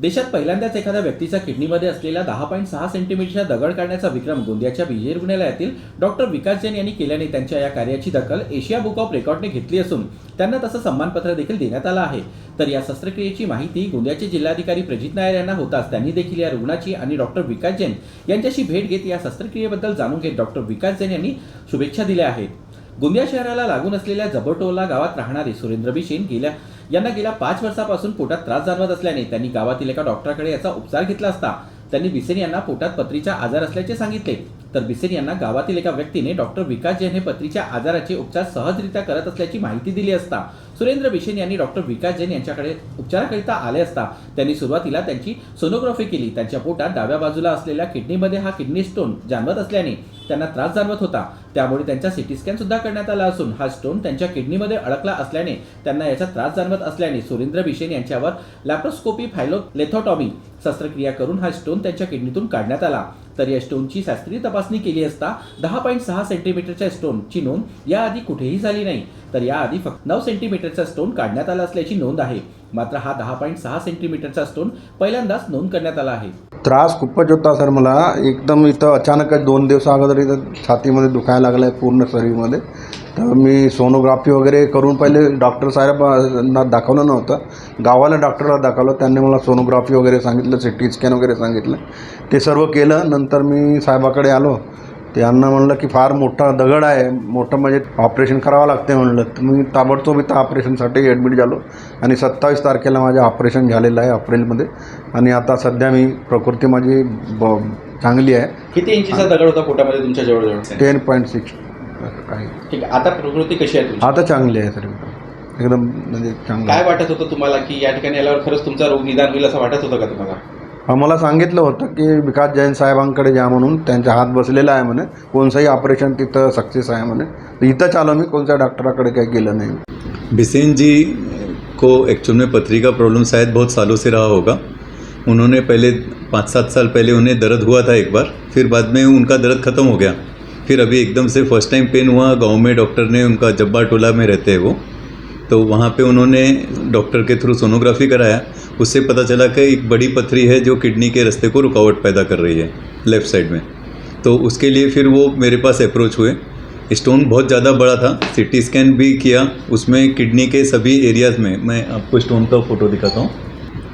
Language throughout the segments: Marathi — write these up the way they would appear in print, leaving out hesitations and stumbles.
देशात पहिल्यांदाच एखाद्या व्यक्तीच्या किडनीमध्ये असलेला 10.6 सेंटीमीटरचा दगड काढण्याचा विक्रम गोंदियाच्या बीजे रुग्णालयातील डॉक्टर विकास जैन यांनी केल्याने त्यांच्या या कार्याची दखल एशिया बुक ऑफ रेकॉर्डने घेतली असून त्यांना तसं सन्मानपत्र देखील देण्यात आलं आहे। तर या शस्त्रक्रियेची माहिती गोंदियाचे जिल्हाधिकारी प्रजित नायर यांना होताच त्यांनी देखील या रुग्णाची आणि डॉक्टर विकास जैन यांच्याशी भेट घेत या शस्त्रक्रियेबद्दल जाणून घेत डॉक्टर विकास जैन यांनी शुभेच्छा दिल्या आहेत। गोंदिया शहराला लागून असलेल्या जबरटोला गावात राहणारे सुरेंद्र बिशेन यांना गेल्या 5 वर्षापासून पोटात त्रास जाणवत असल्याने त्यांनी गावातील एका डॉक्टरकडे याचा उपचार घेतला असता त्यांनी बिसेन यांना पोटात पथरीचा आजार असल्याचे सांगितले। तर बिसेन यांना गावातील एका व्यक्तीने डॉक्टर विकास जैन हे पथरीच्या आजाराचे उपचार सहजरित्या करत असल्याची माहिती दिली असता सुरेंद्र बिशेन यांनी डॉक्टर विकास जैन यांच्याकडे उपचाराकरिता आले असता त्यांनी सुरुवातीला त्यांची सोनोग्राफी केली। त्यांच्या पोटात डाव्या बाजूला असलेल्या किडनीमध्ये हा किडनी स्टोन जाणवत असल्याने त्यांना त्रास जाणवत होता, त्यामुळे त्यांचा सिटी स्कॅन सुद्धा करण्यात आला असून हा स्टोन त्यांच्या किडनीमध्ये अडकला असल्याने त्यांना याचा त्रास जाणवत असल्याने सुरेंद्र बिशेन यांच्यावर लॅप्रोस्कोपी फायलोलेथोटॉमी शस्त्रक्रिया करून हा स्टोन त्यांच्या किडनीतून काढण्यात आला। तर या स्टोनची शास्त्रीय तपासणी केली असता 10.6 सेंटीमीटरच्या स्टोनची नोंद याआधी कुठेही झाली नाही, तर याआधी फक्त 9 सेंटीमीटरचा स्टोन काढण्यात आला असल्याची नोंद आहे। मात्र हा 10.6 सेंटीमीटरचा स्टोन पहिल्यांदाच नोंद करण्यात आला आहे। त्रास खूपच होता सर, मला एकदम इथं अचानकच 2 दिवस अगोदर इथं छातीमध्ये दुखायला लागलं आहे पूर्ण शरीरमध्ये। तर मी सोनोग्राफी वगैरे करून पहिले डॉक्टर साहेबांना दाखवलं नव्हतं, गावाला डॉक्टरला दाखवलं, त्यांनी मला सोनोग्राफी वगैरे सांगितलं, सिटी स्कॅन वगैरे सांगितलं, ते सर्व केलं। नंतर मी साहेबाकडे आलो, त्यांना म्हणलं की फार मोठा दगड आहे, मोठं म्हणजे ऑपरेशन करावं लागते म्हणलं। तर मी ताबडतोब इथं ऑपरेशनसाठी ॲडमिट झालो आणि 27 तारखेला माझं ऑपरेशन झालेलं आहे एप्रिलमध्ये। आणि आता सध्या मी प्रकृती माझी चांगली आहे। किती इंचीचा दगड होता पोटामध्ये तुमच्या जवळ? 10.6 काही। ठीक आहे, आता प्रकृती कशी आहे तुमची? आता चांगली आहे सर, एकदम म्हणजे चांगलं। काय वाटत होतं तुम्हाला की या ठिकाणी आल्यावर खरंच तुमचा रोग निदान होईल असं वाटत होतं का तुम्हाला? मला सांगितलं होतं की विकास जैन साहेबांकडे जा म्हणून, त्यांचा हात बसलेला आहे म्हणे, कोणतंही ऑपरेशन तिथं सक्सेस आहे म्हणे। तर इथं आलो मी, कोणत्या डॉक्टराकडे काही गेलं नाही। बिसेन जी को एक्चुअल में पथरी का प्रॉब्लम शायद बहुत सालों से रहा होगा। उन्होंने पहले 5-7 साल पहले उन्हें दर्द हुआ था एक बार, फिर बाद में उनका दर्द ख़त्म हो गया। फिर अभी एकदम से फर्स्ट टाइम पेन हुआ, गांव में डॉक्टर ने, उनका जब्बा टोला में रहते हैं वो, तो वहाँ पे उन्होंने डॉक्टर के थ्रू सोनोग्राफी कराया। उससे पता चला कि एक बड़ी पथरी है जो किडनी के रास्ते को रुकावट पैदा कर रही है लेफ़्ट साइड में। तो उसके लिए फिर वो मेरे पास अप्रोच हुए। स्टोन बहुत ज़्यादा बड़ा था, सिटी स्कैन भी किया, उसमें किडनी के सभी एरियाज़ में, मैं आपको स्टोन का फ़ोटो दिखाता हूँ।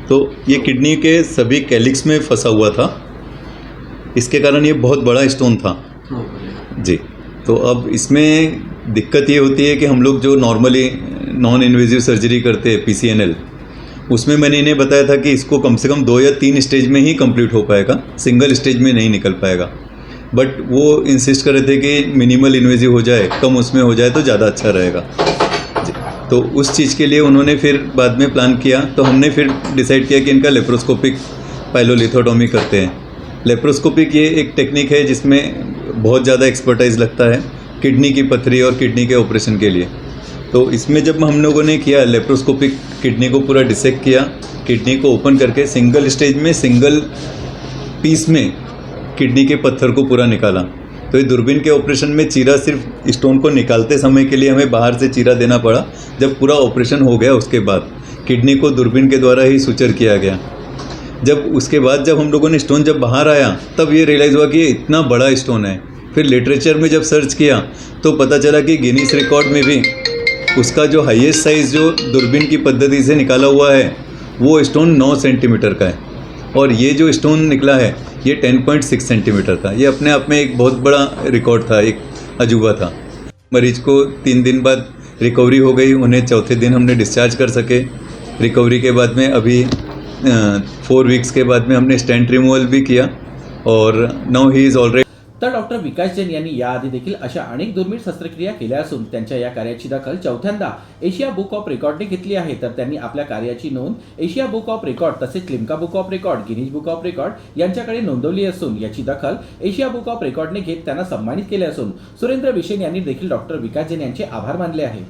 तो ये किडनी के सभी कैलिक्स में फंसा हुआ था, इसके कारण ये बहुत बड़ा स्टोन था जी। तो अब इसमें दिक्कत ये होती है कि हम लोग जो नॉर्मली नॉन इन्वेजिव सर्जरी करते हैं PCNL, उसमें मैंने इन्हें बताया था कि इसको कम से कम 2 या 3 स्टेज में ही कंप्लीट हो पाएगा, सिंगल स्टेज में नहीं निकल पाएगा। बट वो इंसिस्ट कर रहे थे कि मिनिमल इन्वेजिव हो जाए, कम उसमें हो जाए तो ज़्यादा अच्छा रहेगा जी। तो उस चीज़ के लिए उन्होंने फिर बाद में प्लान किया, तो हमने फिर डिसाइड किया कि इनका लेप्रोस्कोपिक पाइलोलिथोटॉमी करते हैं। लेप्रोस्कोपिक ये एक टेक्निक है जिसमें बहुत ज़्यादा एक्सपर्टाइज लगता है किडनी की पथरी और किडनी के ऑपरेशन के लिए। तो इसमें जब हम लोगों ने किया लेप्रोस्कोपिक, किडनी को पूरा डिसेक्ट किया, किडनी को ओपन करके सिंगल स्टेज में, सिंगल पीस में किडनी के पत्थर को पूरा निकाला। तो ये दूरबीन के ऑपरेशन में चीरा सिर्फ स्टोन को निकालते समय के लिए हमें बाहर से चीरा देना पड़ा। जब पूरा ऑपरेशन हो गया उसके बाद किडनी को दूरबीन के द्वारा ही सुचर किया गया। जब उसके बाद जब हम लोगों ने स्टोन जब बाहर आया तब ये रियलाइज़ हुआ कि ये इतना बड़ा स्टोन है। फिर लिटरेचर में जब सर्च किया तो पता चला कि गिनीज रिकॉर्ड में भी उसका जो हाईएस्ट साइज़ जो दूरबीन की पद्धति से निकाला हुआ है वो स्टोन 9 सेंटीमीटर का है, और ये जो स्टोन निकला है ये 10.6 सेंटीमीटर का। ये अपने आप में एक बहुत बड़ा रिकॉर्ड था, एक अजूबा था। मरीज को 3 दिन बाद रिकवरी हो गई, उन्हें चौथे दिन हमने डिस्चार्ज कर सके। रिकवरी के बाद में अभी 4 वीक्स के बाद में हमने स्टेंट रिमूवल भी किया, और नाउ ही इज़ ऑलरेडी। तर डॉक्टर विकास जैन यांनी याआधी देखील अशा अनेक दुर्मिळ शस्त्रक्रिया केल्या असून त्यांच्या या कार्याची दखल चौथ्यांदा एशिया बुक ऑफ रेकॉर्डने घेतली आहे। तर त्यांनी आपल्या कार्याची नोंद एशिया बुक ऑफ रेकॉर्ड तसेच Limca book of record, Guinness book of record यांच्याकडे नोंदवली असून याची दखल एशिया बुक ऑफ रेकॉर्डने घेत त्यांना सन्मानित केले असून सुरेंद्र बिशेन यांनी देखील डॉक्टर विकास जैन यांचे आभार मानले आहे।